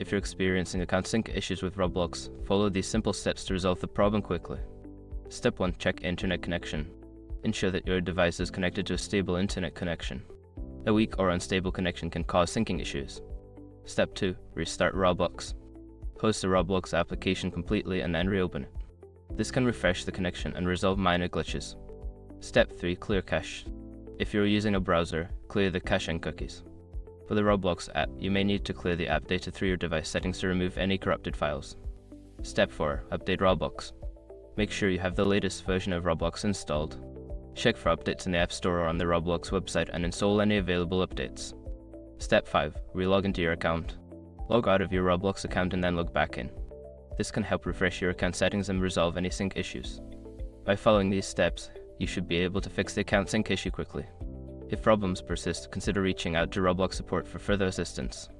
If you're experiencing account sync issues with Roblox, follow these simple steps to resolve the problem quickly. Step 1. Check internet connection. Ensure that your device is connected to a stable internet connection. A weak or unstable connection can cause syncing issues. Step 2. Restart Roblox. Close the Roblox application completely and then reopen it. This can refresh the connection and resolve minor glitches. Step 3. Clear cache. If you're using a browser, clear the caching cookies. For the Roblox app, you may need to clear the app data through your device settings to remove any corrupted files. Step 4. Update Roblox. Make sure you have the latest version of Roblox installed. Check for updates in the App Store or on the Roblox website and install any available updates. Step 5. Relog into your account. Log out of your Roblox account and then log back in. This can help refresh your account settings and resolve any sync issues. By following these steps, you should be able to fix the account sync issue quickly. If problems persist, consider reaching out to Roblox support for further assistance.